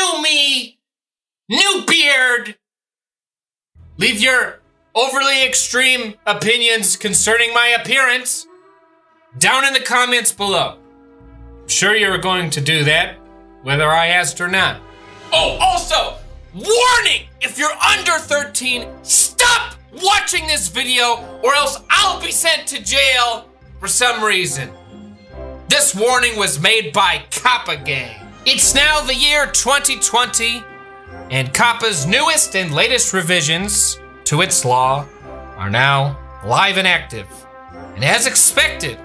new me, new beard. Leave your overly extreme opinions concerning my appearance down in the comments below. I'm sure you're going to do that, whether I asked or not. Oh, also, warning! If you're under 13, stop watching this video or else I'll be sent to jail for some reason. This warning was made by Kappa Gang. It's now the year 2020, and Kappa's newest and latest revisions to its law are now live and active. And as expected,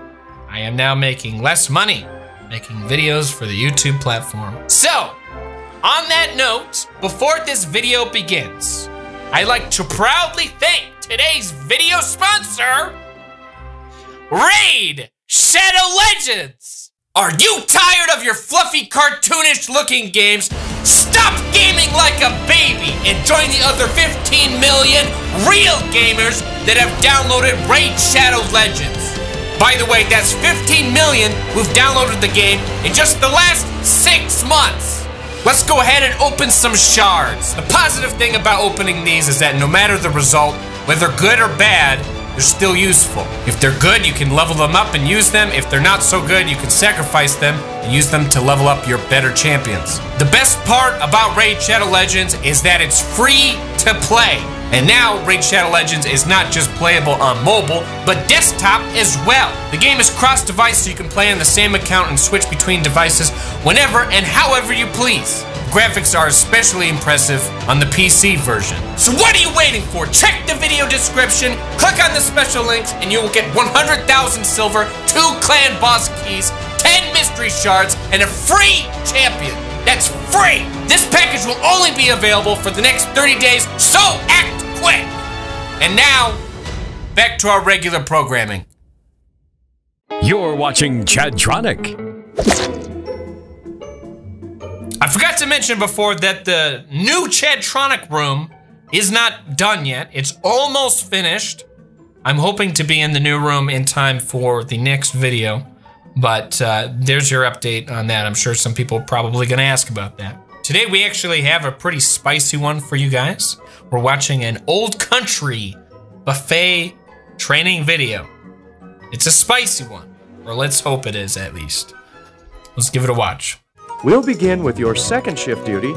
I am now making less money making videos for the YouTube platform. So, on that note, before this video begins, I'd like to proudly thank today's video sponsor, Raid Shadow Legends! Are you tired of your fluffy, cartoonish looking games? Stop gaming like a baby and join the other 15 million real gamers that have downloaded Raid Shadow Legends. By the way, that's 15 million who've downloaded the game in just the last 6 months. Let's go ahead and open some shards. The positive thing about opening these is that no matter the result, whether good or bad, they're still useful. If they're good, you can level them up and use them. If they're not so good, you can sacrifice them and use them to level up your better champions. The best part about Raid Shadow Legends is that it's free to play. And now, Raid Shadow Legends is not just playable on mobile, but desktop as well. The game is cross-device, so you can play on the same account and switch between devices whenever and however you please. Graphics are especially impressive on the PC version. So what are you waiting for? Check the video description, click on the special links, and you will get 100,000 silver, 2 clan boss keys, 10 mystery shards, and a free champion. That's free! This package will only be available for the next 30 days, so act quick! And now, back to our regular programming. You're watching Chadtronic. I forgot to mention before that the new Chadtronic room is not done yet. It's almost finished. I'm hoping to be in the new room in time for the next video, but there's your update on that. I'm sure some people are probably gonna ask about that. Today we actually have a pretty spicy one for you guys. We're watching an old country buffet training video. It's a spicy one, or let's hope it is at least. Let's give it a watch. We'll begin with your second shift duty,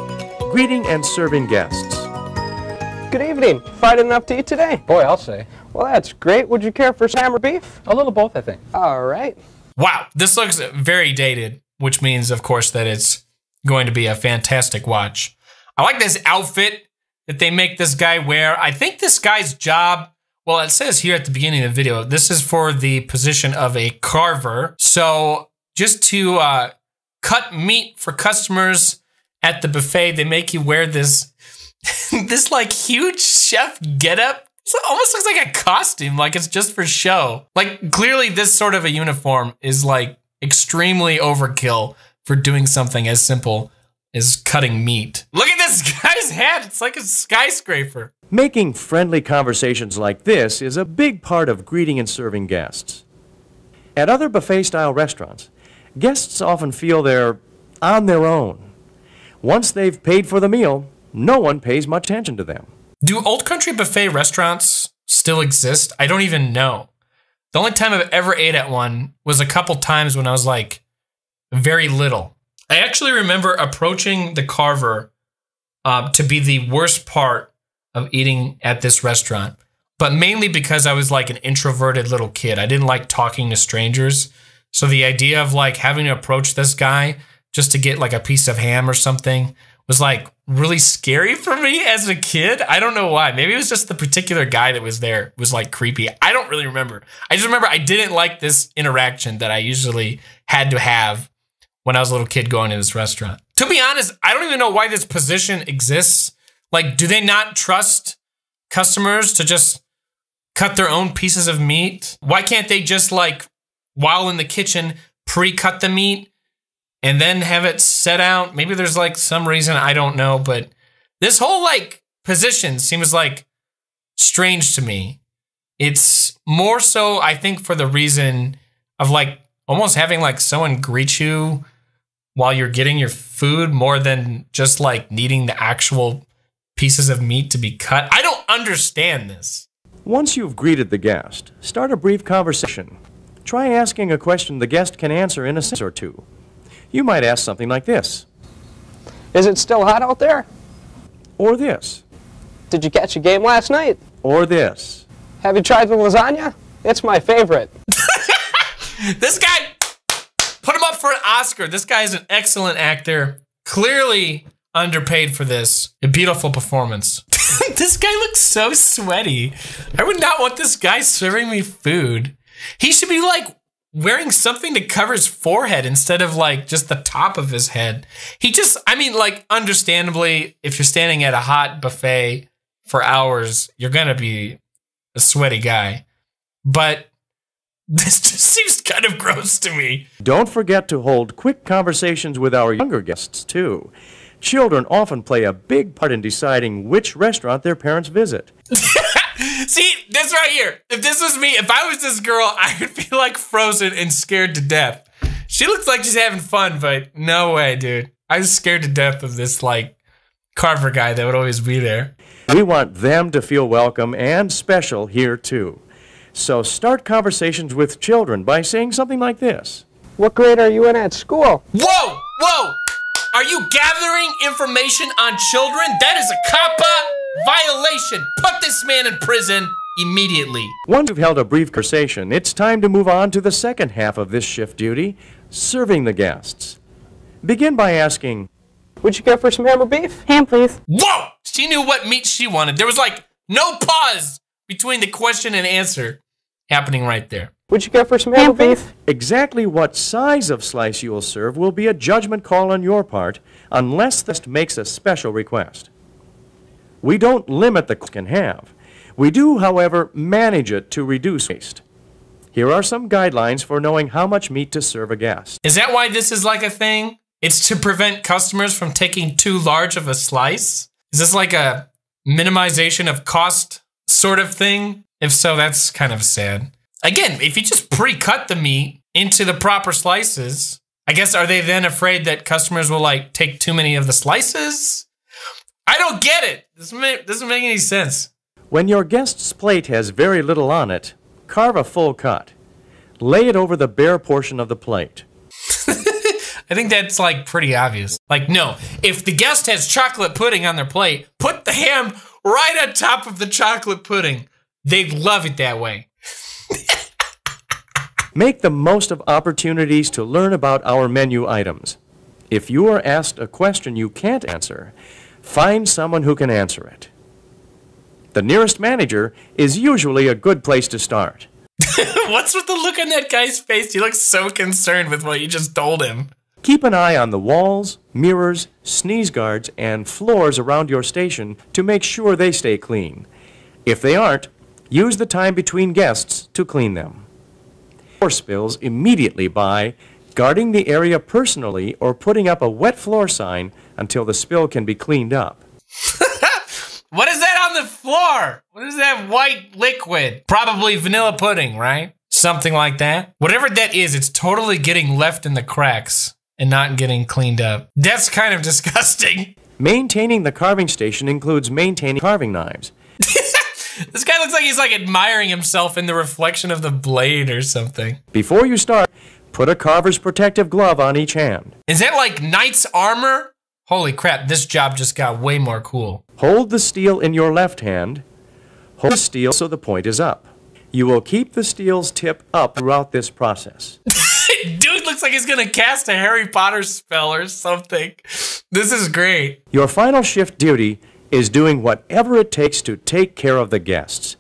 greeting and serving guests. Good evening. Fried enough to eat today? Boy, I'll say. Well, that's great. Would you care for ham or beef? A little both, I think. All right. Wow, this looks very dated, which means, of course, that it's going to be a fantastic watch. I like this outfit that they make this guy wear. I think this guy's job, well, it says here at the beginning of the video, this is for the position of a carver. So just to cut meat for customers at the buffet, they make you wear this this like huge chef getup. It almost looks like a costume, like it's just for show. Like clearly this sort of a uniform is like extremely overkill for doing something as simple as cutting meat. Look at this guy's hat, it's like a skyscraper. Making friendly conversations like this is a big part of greeting and serving guests. At other buffet-style restaurants, guests often feel they're on their own. Once they've paid for the meal, no one pays much attention to them. Do old country buffet restaurants still exist? I don't even know. The only time I've ever ate at one was a couple times when I was like very little. I actually remember approaching the carver to be the worst part of eating at this restaurant, but mainly because I was like an introverted little kid. I didn't like talking to strangers. So the idea of like having to approach this guy just to get like a piece of ham or something was like really scary for me as a kid. I don't know why. Maybe it was just the particular guy that was there was like creepy. I don't really remember. I just remember I didn't like this interaction that I usually had to have when I was a little kid going to this restaurant. To be honest, I don't even know why this position exists. Like, do they not trust customers to just cut their own pieces of meat? Why can't they just like, while in the kitchen, pre-cut the meat and then have it set out? Maybe there's like some reason, I don't know, but this whole like position seems like strange to me. It's more so, I think, for the reason of like almost having like someone greet you while you're getting your food more than just like needing the actual pieces of meat to be cut? I don't understand this. Once you've greeted the guest, start a brief conversation. Try asking a question the guest can answer in a sentence or two. You might ask something like this. Is it still hot out there? Or this. Did you catch a game last night? Or this. Have you tried the lasagna? It's my favorite. This guy, put him up for an Oscar. This guy is an excellent actor. Clearly underpaid for this. A beautiful performance. This guy looks so sweaty. I would not want this guy serving me food. He should be like wearing something to cover his forehead instead of like just the top of his head. He just, I mean, like, understandably, if you're standing at a hot buffet for hours, you're going to be a sweaty guy. But this just seems kind of gross to me. Don't forget to hold quick conversations with our younger guests, too. Children often play a big part in deciding which restaurant their parents visit. See, this right here. If this was me, if I was this girl, I would be like frozen and scared to death. She looks like she's having fun, but no way, dude. I was scared to death of this, like, Carver guy that would always be there. We want them to feel welcome and special here, too. So start conversations with children by saying something like this. What grade are you in at school? Whoa! Whoa! Are you gathering information on children? That is a COPPA violation. Put this man in prison immediately. Once you've held a brief conversation, it's time to move on to the second half of this shift duty, serving the guests. Begin by asking, Would you care for some ham or beef? Ham, please. Whoa! She knew what meat she wanted. There was like no pause between the question and answer happening right there. Would you care for some ham or beef? Please. exactly what size of slice you will serve will be a judgment call on your part unless the guest makes a special request. We don't limit the can have. We do, however, manage it to reduce waste. Here are some guidelines for knowing how much meat to serve a guest. Is that why this is like a thing? It's to prevent customers from taking too large of a slice? Is this like a minimization of cost sort of thing? If so, that's kind of sad. Again, if you just pre-cut the meat into the proper slices, I guess, are they then afraid that customers will like take too many of the slices? I don't get it. This doesn't make any sense. When your guest's plate has very little on it, carve a full cut. Lay it over the bare portion of the plate. I think that's like pretty obvious. Like, no, if the guest has chocolate pudding on their plate, put the ham right on top of the chocolate pudding. They'd love it that way. Make the most of opportunities to learn about our menu items. If you are asked a question you can't answer, find someone who can answer it. The nearest manager is usually a good place to start. What's with the look on that guy's face? He looks so concerned with what you just told him. Keep an eye on the walls, mirrors, sneeze guards, and floors around your station to make sure they stay clean. If they aren't, use the time between guests to clean them. Floor spills immediately by guarding the area personally or putting up a wet floor sign until the spill can be cleaned up. What is that on the floor? What is that white liquid? Probably vanilla pudding, right? Something like that. Whatever that is, it's totally getting left in the cracks and not getting cleaned up. That's kind of disgusting. Maintaining the carving station includes maintaining carving knives. This guy looks like he's like admiring himself in the reflection of the blade or something. Before you start, put a carver's protective glove on each hand. Is that like knight's armor? Holy crap, this job just got way more cool. Hold the steel in your left hand. Hold the steel so the point is up. You will keep the steel's tip up throughout this process. Dude looks like he's gonna cast a Harry Potter spell or something. This is great. Your final shift duty is doing whatever it takes to take care of the guests.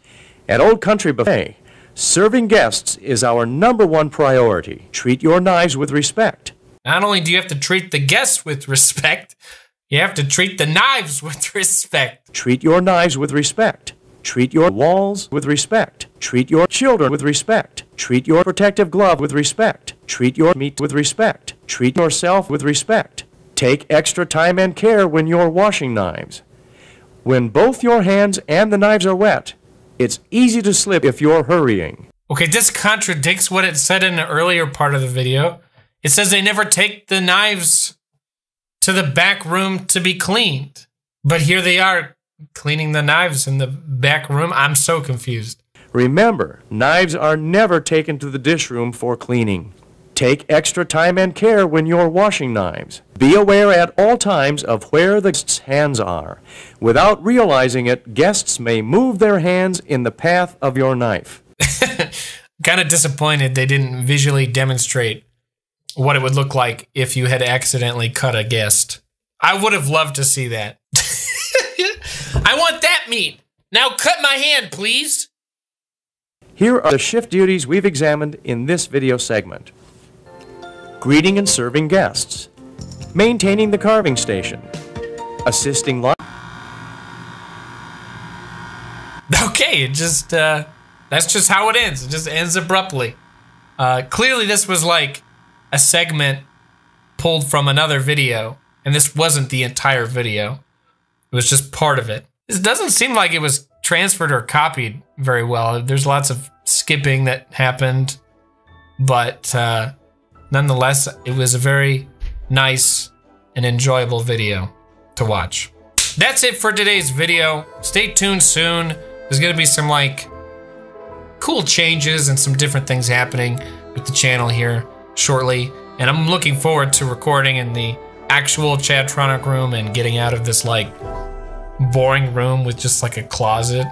At Old Country Buffet, serving guests is our #1 priority. Treat your knives with respect. Not only do you have to treat the guests with respect, you have to treat the knives with respect. Treat your knives with respect. Treat your walls with respect. Treat your children with respect. Treat your protective glove with respect. Treat your meat with respect. Treat yourself with respect. Take extra time and care when you're washing knives. When both your hands and the knives are wet, it's easy to slip if you're hurrying. Okay, this contradicts what it said in the earlier part of the video. It says they never take the knives to the back room to be cleaned. But here they are cleaning the knives in the back room. I'm so confused. Remember, knives are never taken to the dish room for cleaning. Take extra time and care when you're washing knives. Be aware at all times of where the guests' hands are. Without realizing it, guests may move their hands in the path of your knife. Kind of disappointed they didn't visually demonstrate what it would look like if you had accidentally cut a guest. I would have loved to see that. I want that meat. Now cut my hand, please. Here are the shift duties we've examined in this video segment. Greeting and serving guests. Maintaining the carving station. Assisting line. Okay, it just, that's just how it ends. It just ends abruptly. Clearly this was like a segment pulled from another video, and this wasn't the entire video. It was just part of it. This doesn't seem like it was transferred or copied very well. There's lots of skipping that happened, but nonetheless, it was a very nice and enjoyable video to watch. That's it for today's video. Stay tuned soon. There's gonna be some like cool changes and some different things happening with the channel here shortly. And I'm looking forward to recording in the actual Chadtronic room and getting out of this like boring room with just like a closet.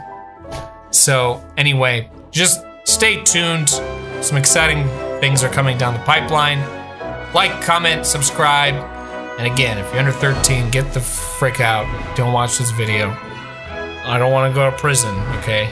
So anyway, just stay tuned. Some exciting things are coming down the pipeline. Like, comment, subscribe. And again, if you're under 13, get the frick out. Don't watch this video. I don't want to go to prison, okay?